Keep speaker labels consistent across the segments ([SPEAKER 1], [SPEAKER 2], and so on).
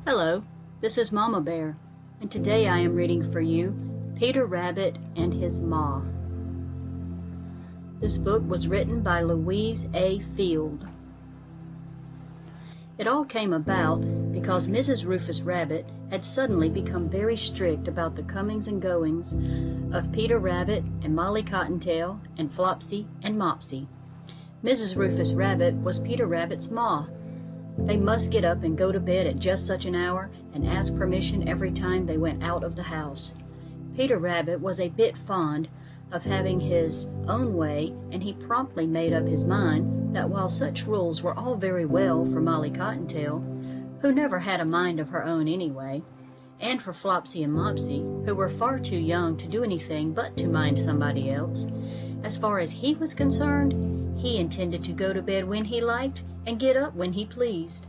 [SPEAKER 1] Hello, this is Mama Bear, and today I am reading for you Peter Rabbit and His Ma. This book was written by Louise A. It all came about because Mrs. Rufus Rabbit had suddenly become very strict about the comings and goings of Peter Rabbit and Molly Cottontail and Flopsy and Mopsy. Mrs. Rufus Rabbit was Peter Rabbit's ma. They must get up and go to bed at just such an hour and ask permission every time they went out of the house. Peter Rabbit was a bit fond of having his own way, and he promptly made up his mind that while such rules were all very well for Molly Cottontail, who never had a mind of her own anyway, and for Flopsy and Mopsy, who were far too young to do anything but to mind somebody else, as far as he was concerned, he intended to go to bed when he liked and get up when he pleased.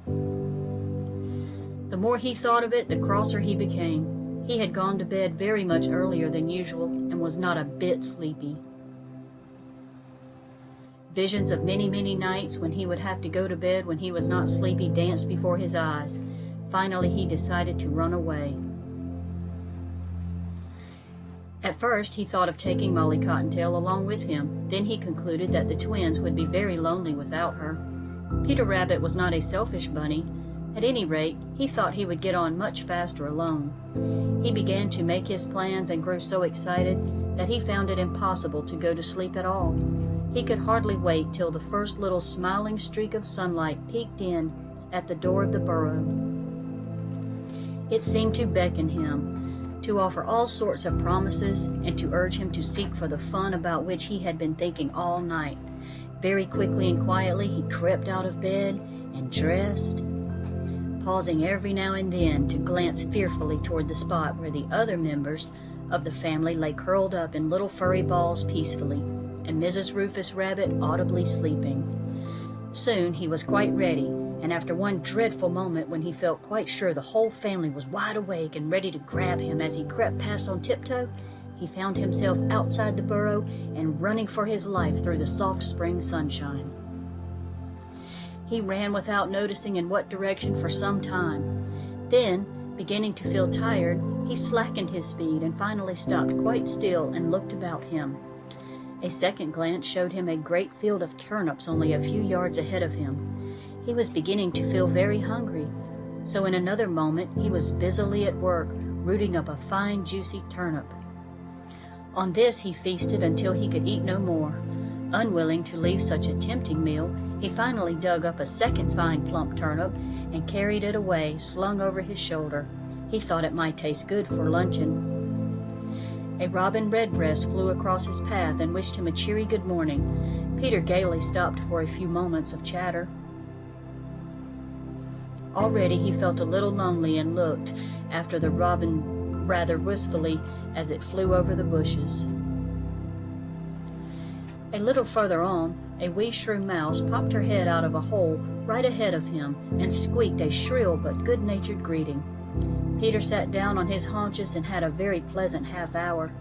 [SPEAKER 1] The more he thought of it, the crosser he became. He had gone to bed very much earlier than usual and was not a bit sleepy. Visions of many, many nights when he would have to go to bed when he was not sleepy danced before his eyes. Finally, he decided to run away. At first, he thought of taking Molly Cottontail along with him. Then he concluded that the twins would be very lonely without her. Peter Rabbit was not a selfish bunny. At any rate, he thought he would get on much faster alone. He began to make his plans and grew so excited that he found it impossible to go to sleep at all. He could hardly wait till the first little smiling streak of sunlight peeked in at the door of the burrow. It seemed to beckon him, to offer all sorts of promises, and to urge him to seek for the fun about which he had been thinking all night. Very quickly and quietly he crept out of bed and dressed, pausing every now and then to glance fearfully toward the spot where the other members of the family lay curled up in little furry balls peacefully, and Mrs. Rufus Rabbit audibly sleeping. Soon he was quite ready, and after one dreadful moment when he felt quite sure the whole family was wide awake and ready to grab him as he crept past on tiptoe, he found himself outside the burrow and running for his life through the soft spring sunshine. He ran without noticing in what direction for some time. Then, beginning to feel tired, he slackened his speed and finally stopped quite still and looked about him. A second glance showed him a great field of turnips only a few yards ahead of him. He was beginning to feel very hungry, so in another moment he was busily at work, rooting up a fine juicy turnip. On this he feasted until he could eat no more. Unwilling to leave such a tempting meal, he finally dug up a second fine plump turnip and carried it away, slung over his shoulder. He thought it might taste good for luncheon. A robin redbreast flew across his path and wished him a cheery good morning. Peter gaily stopped for a few moments of chatter. Already he felt a little lonely and looked after the robin rather wistfully as it flew over the bushes. A little further on, a wee shrew mouse popped her head out of a hole right ahead of him and squeaked a shrill but good-natured greeting. Peter sat down on his haunches and had a very pleasant half hour.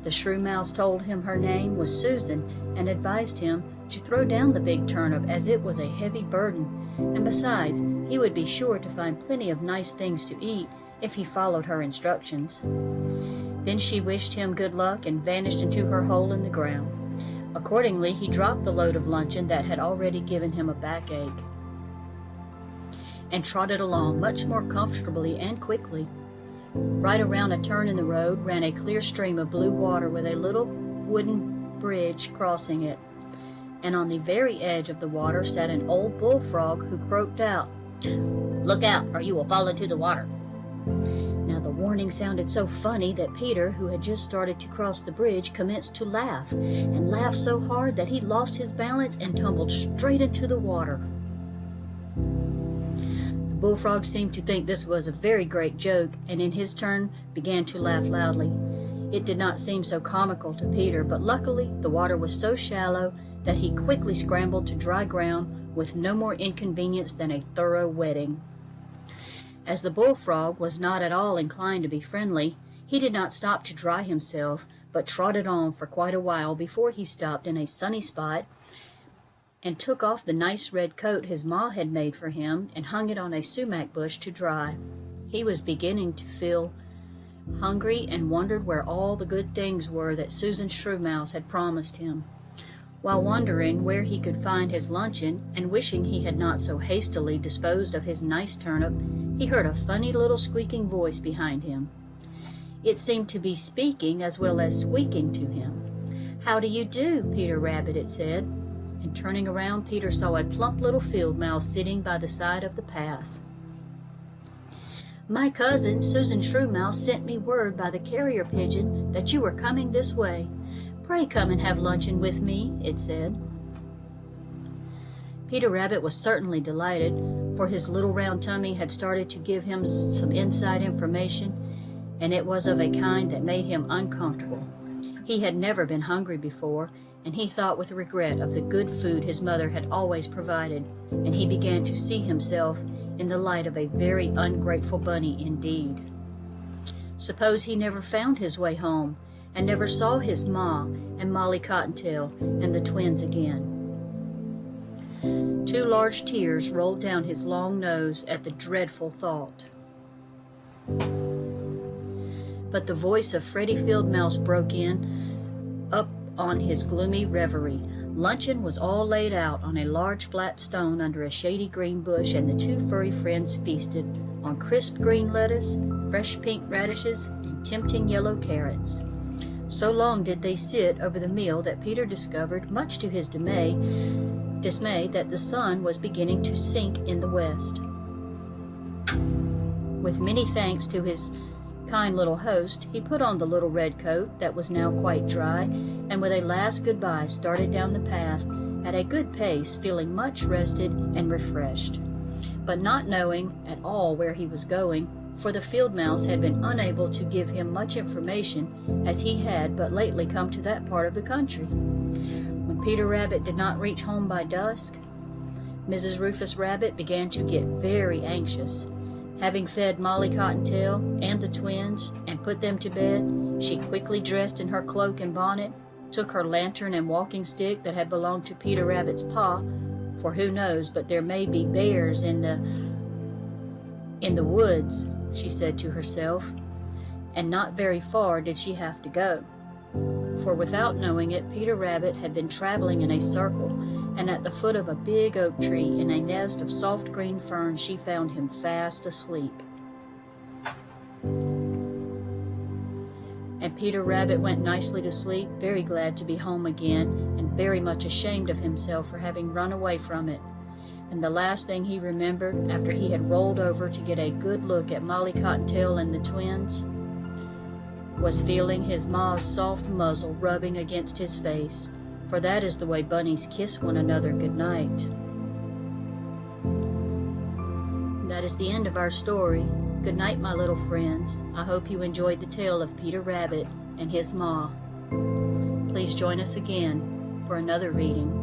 [SPEAKER 1] The shrew mouse told him her name was Susan and advised him to throw down the big turnip as it was a heavy burden, and besides, he would be sure to find plenty of nice things to eat if he followed her instructions. Then she wished him good luck and vanished into her hole in the ground. Accordingly, he dropped the load of luncheon that had already given him a backache and trotted along much more comfortably and quickly. Right around a turn in the road ran a clear stream of blue water with a little wooden bridge crossing it, and on the very edge of the water sat an old bullfrog who croaked out, "Look out, or you will fall into the water." Now the warning sounded so funny that Peter, who had just started to cross the bridge, commenced to laugh, and laughed so hard that he lost his balance and tumbled straight into the water. The bullfrog seemed to think this was a very great joke, and in his turn began to laugh loudly. It did not seem so comical to Peter, but luckily the water was so shallow that he quickly scrambled to dry ground with no more inconvenience than a thorough wetting. As the bullfrog was not at all inclined to be friendly, he did not stop to dry himself, but trotted on for quite a while before he stopped in a sunny spot and took off the nice red coat his ma had made for him and hung it on a sumac bush to dry. He was beginning to feel hungry and wondered where all the good things were that Susan Shrewmouse had promised him. While wondering where he could find his luncheon and wishing he had not so hastily disposed of his nice turnip, he heard a funny little squeaking voice behind him. It seemed to be speaking as well as squeaking to him. "How do you do, Peter Rabbit?" it said, and turning around, Peter saw a plump little field mouse sitting by the side of the path. "My cousin, Susan Shrewmouse, sent me word by the carrier pigeon that you were coming this way. Pray come and have luncheon with me," it said. Peter Rabbit was certainly delighted, for his little round tummy had started to give him some inside information, and it was of a kind that made him uncomfortable. He had never been hungry before, and he thought with regret of the good food his mother had always provided, and he began to see himself in the light of a very ungrateful bunny indeed. Suppose he never found his way home, and never saw his ma and Molly Cottontail and the twins again. 2 large tears rolled down his long nose at the dreadful thought. But the voice of Freddie Field Mouse broke in up on his gloomy reverie. Luncheon was all laid out on a large flat stone under a shady green bush, and the 2 furry friends feasted on crisp green lettuce, fresh pink radishes, and tempting yellow carrots. So long did they sit over the meal that Peter discovered, much to his dismay, that the sun was beginning to sink in the west. With many thanks to his kind little host, he put on the little red coat that was now quite dry, and with a last goodbye started down the path at a good pace, feeling much rested and refreshed, but not knowing at all where he was going, for the field mouse had been unable to give him much information, as he had but lately come to that part of the country. When Peter Rabbit did not reach home by dusk, Mrs. Rufus Rabbit began to get very anxious. Having fed Molly Cottontail and the twins and put them to bed, she quickly dressed in her cloak and bonnet, took her lantern and walking stick that had belonged to Peter Rabbit's pa, for who knows but there may be bears in the woods, she said to herself, and not very far did she have to go. For without knowing it, Peter Rabbit had been traveling in a circle, and at the foot of a big oak tree in a nest of soft green ferns she found him fast asleep. And Peter Rabbit went nicely to sleep, very glad to be home again, and very much ashamed of himself for having run away from it. And the last thing he remembered, after he had rolled over to get a good look at Molly Cottontail and the twins, was feeling his ma's soft muzzle rubbing against his face, for that is the way bunnies kiss one another good night. That is the end of our story. Good night, my little friends. I hope you enjoyed the tale of Peter Rabbit and his ma. Please join us again for another reading.